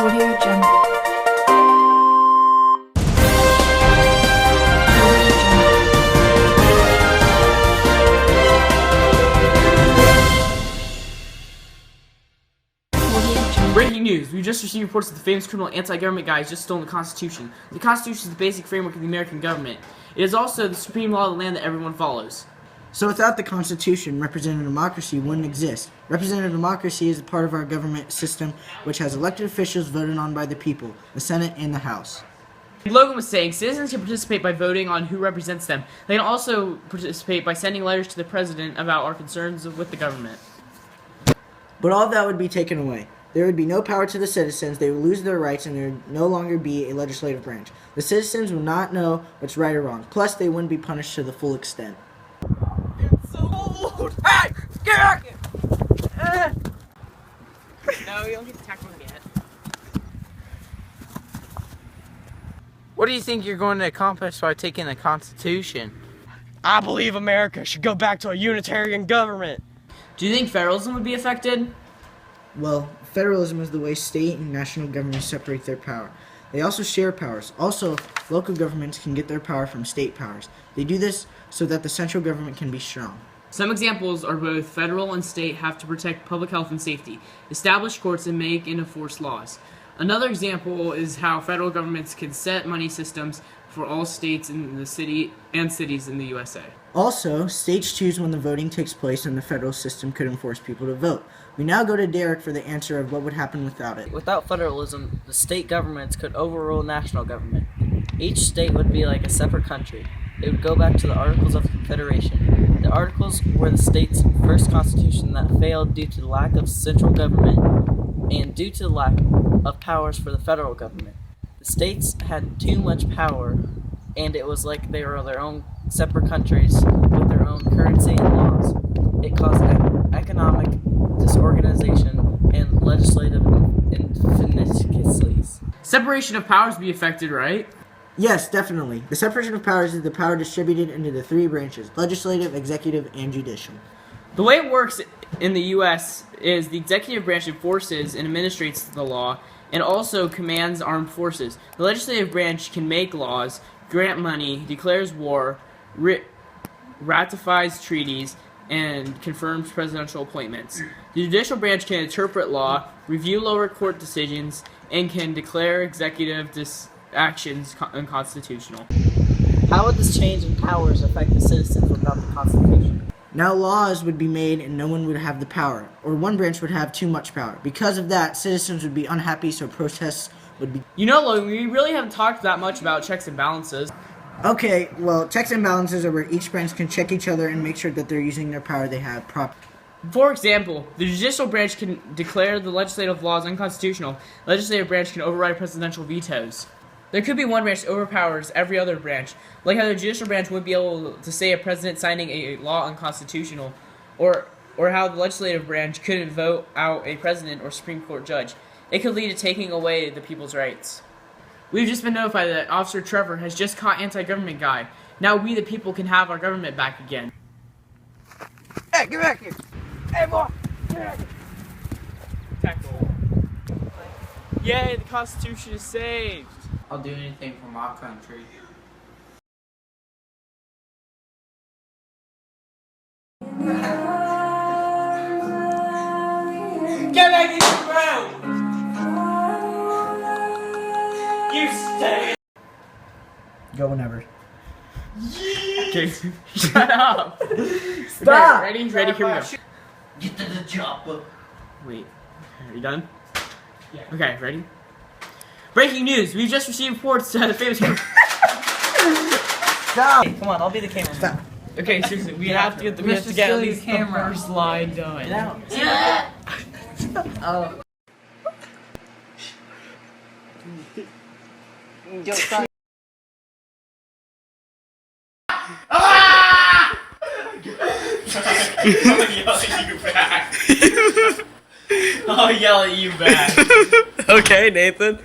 Audio Jungle. Breaking news! We just received reports that the famous criminal anti-government guy has just stolen the Constitution. The Constitution is the basic framework of the American government. It is also the supreme law of the land that everyone follows. So without the Constitution, representative democracy wouldn't exist. Representative democracy is a part of our government system which has elected officials voted on by the people, the Senate and the House. Logan was saying citizens can participate by voting on who represents them. They can also participate by sending letters to the president about our concerns with the government. But all of that would be taken away. There would be no power to the citizens, they would lose their rights, and there would no longer be a legislative branch. The citizens would not know what's right or wrong. Plus, they wouldn't be punished to the full extent. It's so cold! Hey! Get back here! No, you don't get to tackle him yet. What do you think you're going to accomplish by taking the Constitution? I believe America should go back to a unitarian government. Do you think federalism would be affected? Well, federalism is the way state and national governments separate their power. They also share powers. Also, local governments can get their power from state powers. They do this so that the central government can be strong. Some examples are both federal and state have to protect public health and safety, establish courts, and make and enforce laws. Another example is how federal governments can set money systems for all states in the city and cities in the USA. Also, states choose when the voting takes place and the federal system could enforce people to vote. We now go to Derek for the answer of what would happen without it. Without federalism, the state governments could overrule national government. Each state would be like a separate country. It would go back to the Articles of Confederation. The Articles were the state's first constitution that failed due to the lack of central government and due to the lack of powers for the federal government. The states had too much power, and it was like they were their own separate countries with their own currency and laws. It caused economic disorganization and legislative inefficiencies. Separation of powers be affected, right? Yes, definitely. The separation of powers is the power distributed into the three branches: legislative, executive, and judicial. The way it works in the U.S. is the executive branch enforces and administrates the law and also commands armed forces. The legislative branch can make laws, grant money, declares war, ratifies treaties, and confirms presidential appointments. The judicial branch can interpret law, review lower court decisions, and can declare executive actions unconstitutional. How would this change in powers affect the citizens without the Constitution? Now laws would be made and no one would have the power, or one branch would have too much power. Because of that, citizens would be unhappy, so protests would be... You know, Logan, we really haven't talked that much about checks and balances. Okay, well, checks and balances are where each branch can check each other and make sure that they're using their power they have properly. For example, the judicial branch can declare the legislative laws unconstitutional. The legislative branch can override presidential vetoes. There could be one branch that overpowers every other branch, like how the judicial branch wouldn't be able to say a president signing a law unconstitutional, or how the legislative branch couldn't vote out a president or Supreme Court judge. It could lead to taking away the people's rights. We've just been notified that Officer Trevor has just caught anti-government guy. Now we the people can have our government back again. Hey, get back here! Hey, boy! Get back here! Tackle. Yay, the Constitution is saved! I'll do anything for my country. Get back in the ground! You stay! Go whenever. Okay, shut up! Stop! Okay, ready, here we go. Get to the job. Wait, are you done? Yeah. Okay, ready? Breaking news! We've just received reports that the famous... Stop! Hey, come on, I'll be the cameraman. Stop. Okay, seriously, we have to get at least the first line done. Yeah. Oh. I'll yell at you back. Okay, Nathan.